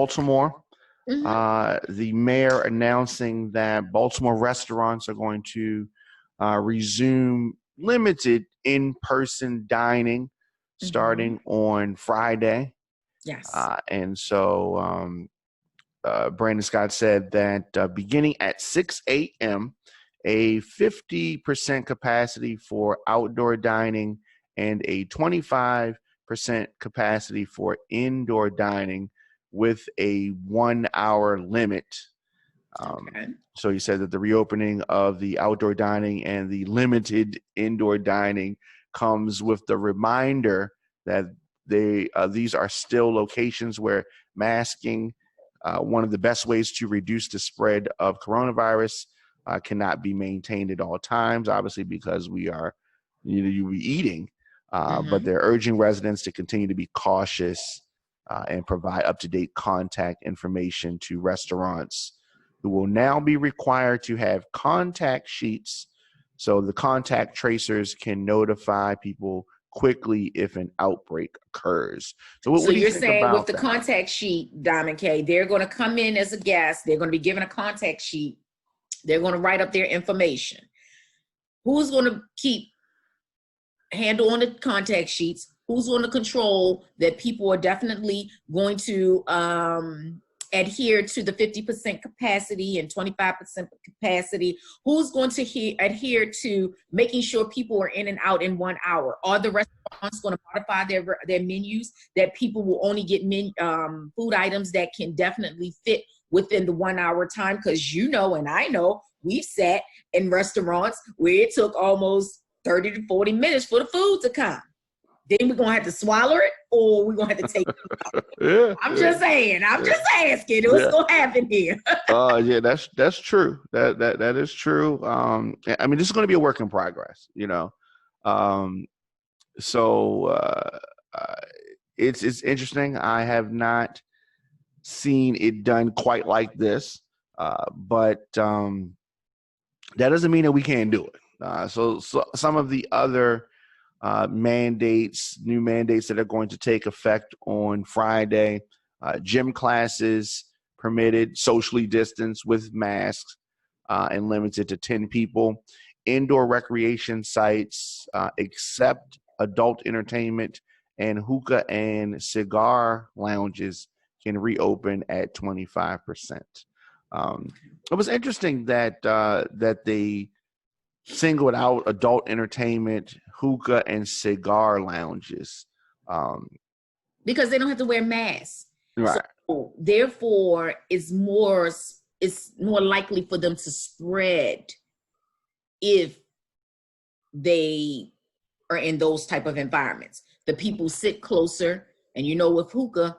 Baltimore. Mm-hmm. The mayor announcing that Baltimore restaurants are going to resume limited in-person dining starting on Friday. Yes. And so Brandon Scott said that beginning at 6 a.m., a 50% capacity for outdoor dining and a 25% capacity for indoor dining with a 1 hour limit. Okay. So he said that the reopening of the outdoor dining and the limited indoor dining comes with the reminder that these are still locations where masking, one of the best ways to reduce the spread of coronavirus, cannot be maintained at all times, obviously because we are you'll be eating, but they're urging residents to continue to be cautious and provide up-to-date contact information to restaurants who will now be required to have contact sheets so the contact tracers can notify people quickly if an outbreak occurs. So what do you you're think saying about with the that? contact sheet, Diamond K, they're going to come in as a guest. They're going to be given a contact sheet. They're going to write up their information. Who's going to keep handle on the contact sheets? Who's going to control that people are definitely going to adhere to the 50% capacity and 25% capacity? Who's going to adhere to making sure people are in and out in 1 hour? Are the restaurants going to modify their menus that people will only get food items that can definitely fit within the 1 hour time? Because and I know we've sat in restaurants where it took almost 30 to 40 minutes for the food to come. Then we're gonna have to swallow it, or we're gonna have to take it out. I'm just saying. I'm just asking. What's gonna happen here? Yeah, that's true. That is true. I mean, this is going to be a work in progress. It's interesting. I have not seen it done quite like this, but that doesn't mean that we can't do it. So some of the other new mandates that are going to take effect on Friday: gym classes permitted, socially distanced with masks, and limited to 10 people. Indoor recreation sites, except adult entertainment and hookah and cigar lounges, can reopen at 25%. It was interesting that they singled out adult entertainment, hookah, and cigar lounges. Because they don't have to wear masks. Right. So therefore, it's more likely for them to spread if they are in those type of environments. The people sit closer, and with hookah,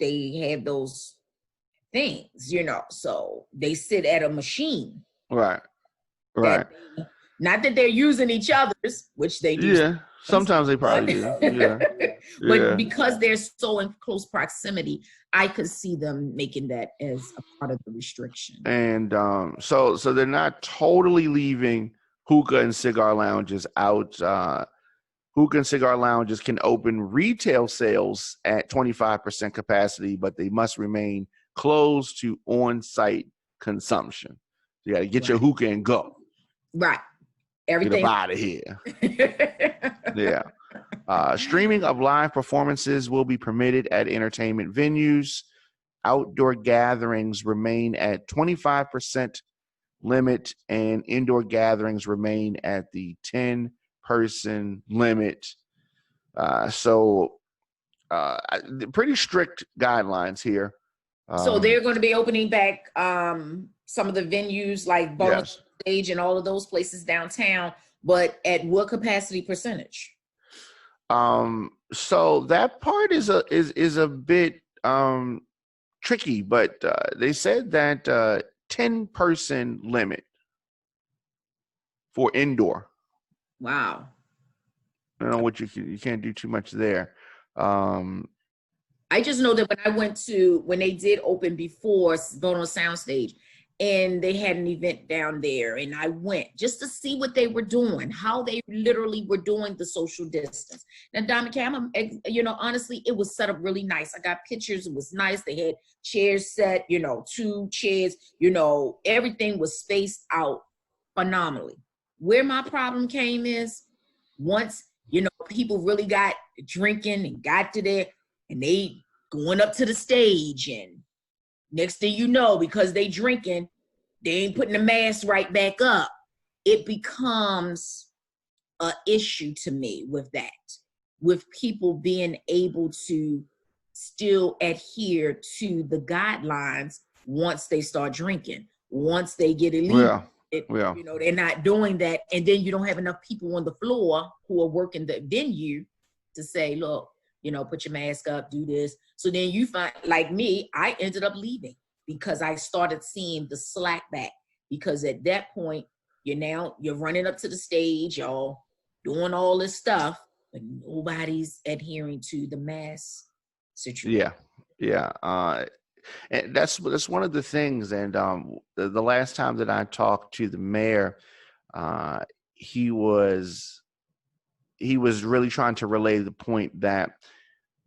they have those things, so they sit at a machine. Right. Not that they're using each other's, which they do. Yeah, sometimes they probably do. Yeah. But because they're so in close proximity, I could see them making that as a part of the restriction. And so they're not totally leaving hookah and cigar lounges out. Hookah and cigar lounges can open retail sales at 25% capacity, but they must remain closed to on-site consumption. You got to get your hookah and go. Right. Everything. Get up out of here. Yeah. Streaming of live performances will be permitted at entertainment venues. Outdoor gatherings remain at 25% limit, and indoor gatherings remain at the 10-person limit. Pretty strict guidelines here. So they're going to be opening back some of the venues like Baltimore Stage and all of those places downtown, but at what capacity percentage? So that part is a bit tricky, but they said that 10-person limit for indoor. Wow. I don't know what you can't do too much there. I just know that when they did open before Baltimore Soundstage, and they had an event down there, and I went just to see what they were doing, how they literally were doing the social distance. Now, Diamond Cam, you know, honestly, it was set up really nice. I got pictures. It was nice. They had chairs set, you know, 2 chairs, you know, everything was spaced out phenomenally. Where my problem came is once, you know, people really got drinking and got to there, and they going up to the stage, and next thing you know, because they drinking, they ain't putting the mask right back up. It becomes an issue to me with that, with people being able to still adhere to the guidelines once they start drinking, once they get illegal. Yeah. You know, they're not doing that. And then you don't have enough people on the floor who are working the venue to say, look, you know, put your mask up, do this. So then you find, like me, I ended up leaving because I started seeing the slack back. Because at that point, you're running up to the stage, y'all doing all this stuff, but nobody's adhering to the mask situation. Yeah. And that's one of the things. And the last time that I talked to the mayor, he was really trying to relay the point that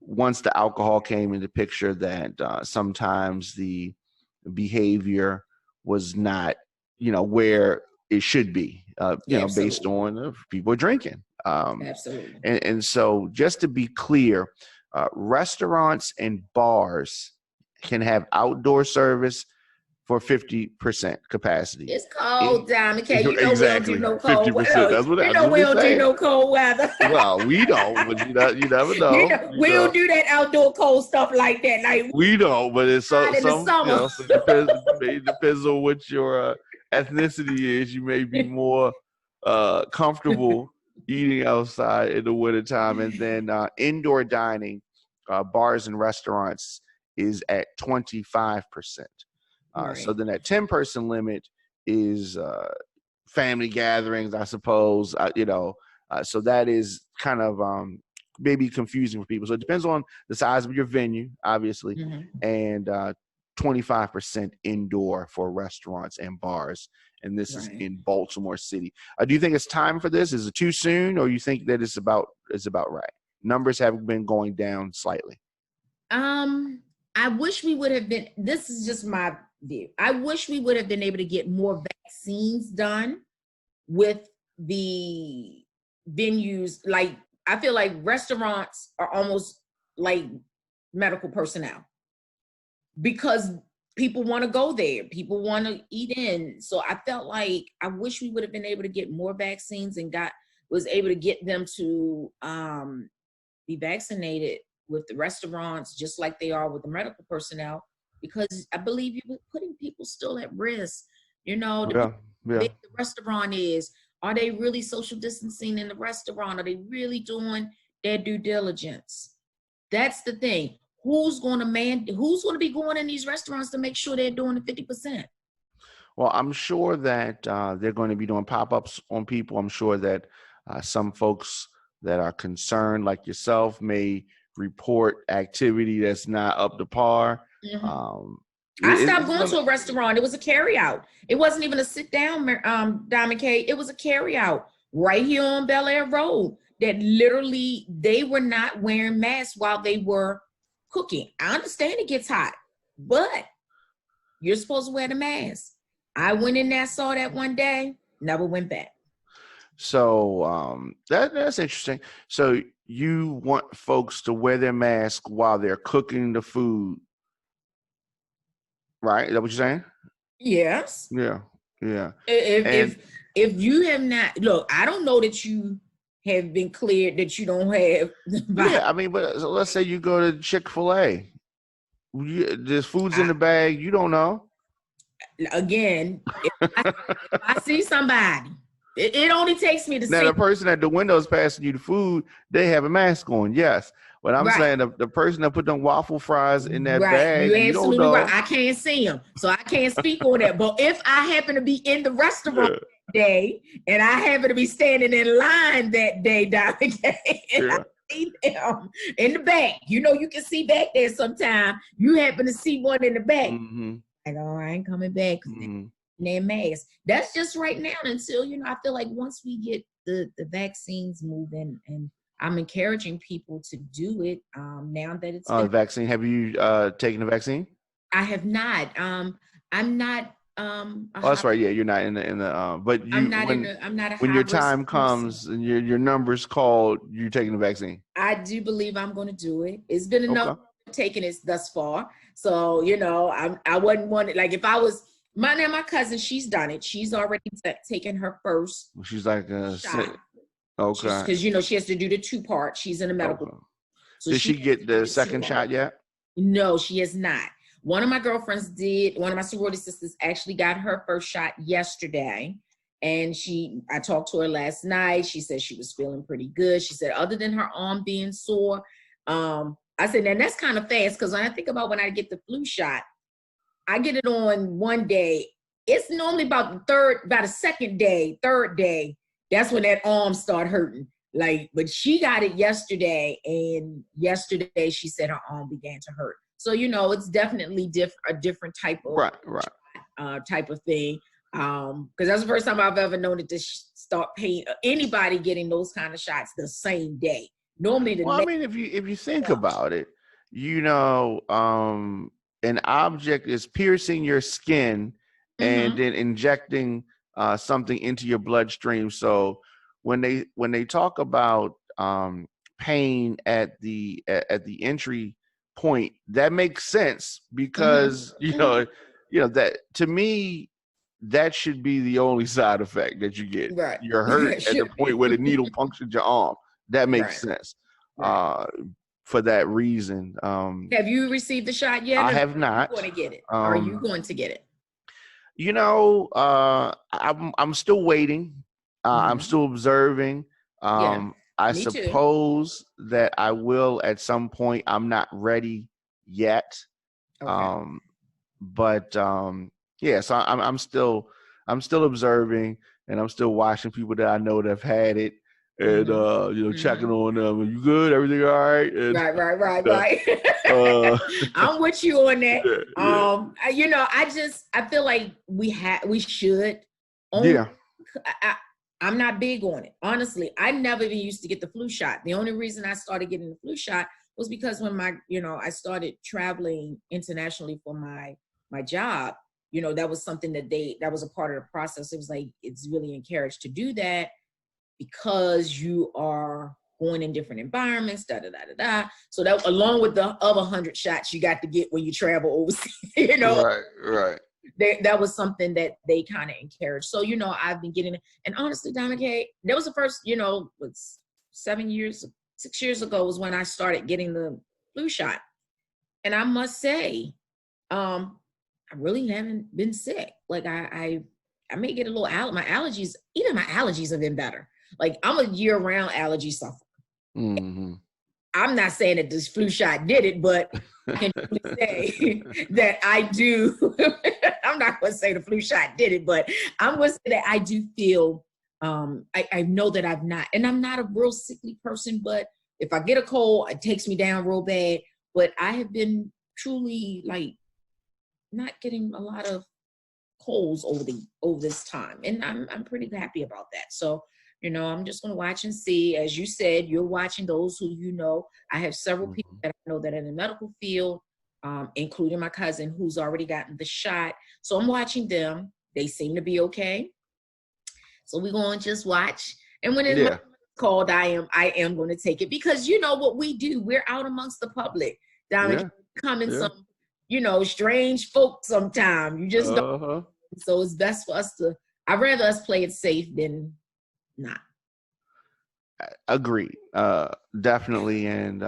once the alcohol came into picture, that sometimes the behavior was not, you know, where it should be, you know, based on people drinking. Absolutely. And so just to be clear, restaurants and bars can have outdoor service for 50% capacity. It's cold, Diamond K. You know Exactly. we don't do no cold 50%. weather. That's what, You know we don't do no cold weather. Well, we don't, but you never know. You know, we don't do that outdoor cold stuff like that. Like we don't, but it's some, in the summer. You know, so it depends on what your ethnicity is. You may be more comfortable eating outside in the wintertime. And then indoor dining, bars and restaurants is at 25%. Right. So then that 10-person limit is family gatherings, I suppose, you know, so that is kind of maybe confusing for people. So it depends on the size of your venue, obviously, and 25% indoor for restaurants and bars. And this is in Baltimore City. Do you think it's time for this? Is it too soon, or you think that it's about right? Numbers have been going down slightly. I wish we would have been, this is just my view. I wish we would have been able to get more vaccines done with the venues. Like, I feel like restaurants are almost like medical personnel because people want to go there. People want to eat in. So I felt like I wish we would have been able to get more vaccines and was able to get them to be vaccinated with the restaurants, just like they are with the medical personnel, because I believe you're putting people still at risk. You know, the restaurant is, are they really social distancing in the restaurant? Are they really doing their due diligence? That's the thing. Who's going to be going in these restaurants to make sure they're doing the 50%? Well, I'm sure that they're going to be doing pop-ups on people. I'm sure that some folks that are concerned, like yourself, may report activity that's not up to par. I stopped going to a restaurant. It was a carry-out. It wasn't even a sit-down, Diamond K. It was a carry-out right here on Bel Air Road that literally they were not wearing masks while they were cooking. I understand it gets hot, but you're supposed to wear the mask. I went in there, saw that one day, never went back. So that's interesting. So you want folks to wear their mask while they're cooking the food, right? Is that what you're saying? Yes. Yeah. If you have not, look, I don't know that you have been cleared that you don't have. Yeah, I mean, but so let's say you go to Chick-fil-A. There's food's in the bag. You don't know. Again, if I see somebody, it only takes me to see. Now, the person at the window is passing you the food, they have a mask on, yes. But I'm saying the person that put them waffle fries in that bag, You're absolutely don't know. Right. I can't see them, so I can't speak on that. But if I happen to be in the restaurant that day and I happen to be standing in line that day, Dr. K, and I see them in the back, you know, you can see back there sometime. You happen to see one in the back. Like, oh, I ain't coming back because they're mask. That's just right now until, I feel like once we get the vaccines moving, and I'm encouraging people to do it now that it's been. Vaccine. Have you taken the vaccine? I have not. I'm not. That's right. Yeah, you're not in the. But I'm you not I'm not a when high your risk time person. comes and your number's called, you're taking the vaccine. I do believe I'm going to do it. It's been enough Okay. taking it thus far. So, I wasn't wanting, like, if I was, my cousin, she's done it. She's already taken her first She's like shot. Okay. Because, she has to do the 2-part. She's in the medical. Okay. So Did she get the second 2-part. shot yet? No, she has not. One of my girlfriends did. One of my sorority sisters actually got her first shot yesterday. And I talked to her last night. She said she was feeling pretty good. She said, other than her arm being sore, I said, and that's kind of fast, because when I think about when I get the flu shot, I get it on one day. It's normally about the second day, third day. That's when that arm start hurting. Like, but she got it yesterday, and yesterday she said her arm began to hurt. So, it's definitely a different type of type of thing. Because that's the first time I've ever known it to start paying anybody getting those kind of shots the same day. Normally, I mean, if you think about it, an object is piercing your skin and then injecting something into your bloodstream. So when they talk about pain at the entry point, that makes sense, because that, to me, that should be the only side effect that you get. Right. You're hurt at the point where the needle punctured your arm. That makes sense. Right. For that reason. Have you received the shot yet? I have not. Are you going to get it? Are you going to get it? I'm still waiting. I'm still observing. I suppose that I will at some point. I'm not ready yet. Okay. So I'm still observing, and I'm still watching people that I know that have had it, and checking on them. Are you good? Everything all right? And, right. I'm with you on that. I feel like we should. I'm not big on it. Honestly, I never even used to get the flu shot. The only reason I started getting the flu shot was because when I started traveling internationally for my job, that was something that was a part of the process. It was like, it's really encouraged to do that because you are going in different environments, So that, along with the other 100 shots you got to get when you travel overseas, Right. That was something that they kind of encouraged. So, I've been getting it. And honestly, Donna Kay, that was the first, 6 years ago was when I started getting the flu shot. And I must say, I really haven't been sick. Like I may get a little my allergies, even my allergies have been better. Like, I'm a year-round allergy sufferer. I'm not saying that this flu shot did it, but I can say that I do. I'm not going to say the flu shot did it, but I'm going to say that I do feel, I know that I'm not a real sickly person, but if I get a cold, it takes me down real bad. But I have been truly, like, not getting a lot of colds over this time. And I'm pretty happy about that. So, I'm just going to watch and see. As you said, you're watching those who I have several people that I know that are in the medical field, including my cousin who's already gotten the shot. So I'm watching them. They seem to be okay. So we're going to just watch. And when it's called, I am going to take it, because what we do, we're out amongst the public. Coming some, strange folk sometime. You just don't. So it's best for us I'd rather us play it safe than not. Agreed. Definitely. And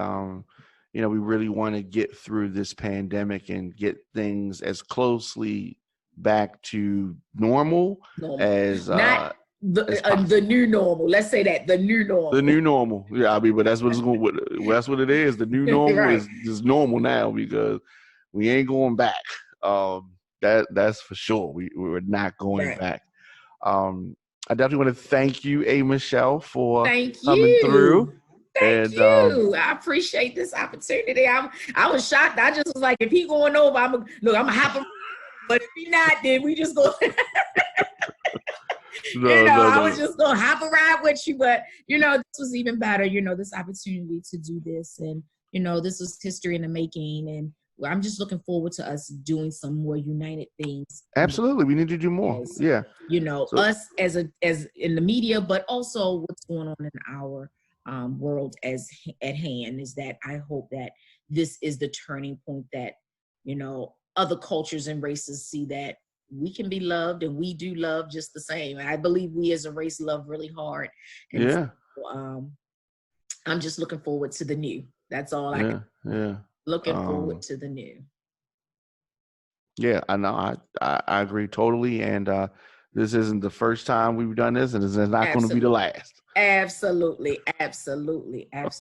we really want to get through this pandemic and get things as closely back to normal as not the new normal. Let's say that the new normal. The new normal. Yeah, I mean, but that's what it's going. That's what it is. The new normal is normal now, because we ain't going back. That's for sure. We're not going back. I definitely want to thank you, Michelle, for coming through. Thank you. I appreciate this opportunity. I was shocked. I just was like, if he going over, I'm gonna hop him. But if you're not, then we just go. No, I no. was just gonna hop a ride with you, but this was even better. This opportunity to do this, and this was history in the making, and I'm just looking forward to us doing some more united things. Absolutely, we need to do more. As, yeah, us as in the media, but also what's going on in our world as at hand is that I hope that this is the turning point that other cultures and races see that we can be loved and we do love just the same. And I believe we as a race love really hard. And yeah. So, I'm just looking forward to the new. That's all I can. Yeah. Looking forward to the new. Yeah, I know. I agree totally. And this isn't the first time we've done this, and this is not going to be the last. Absolutely.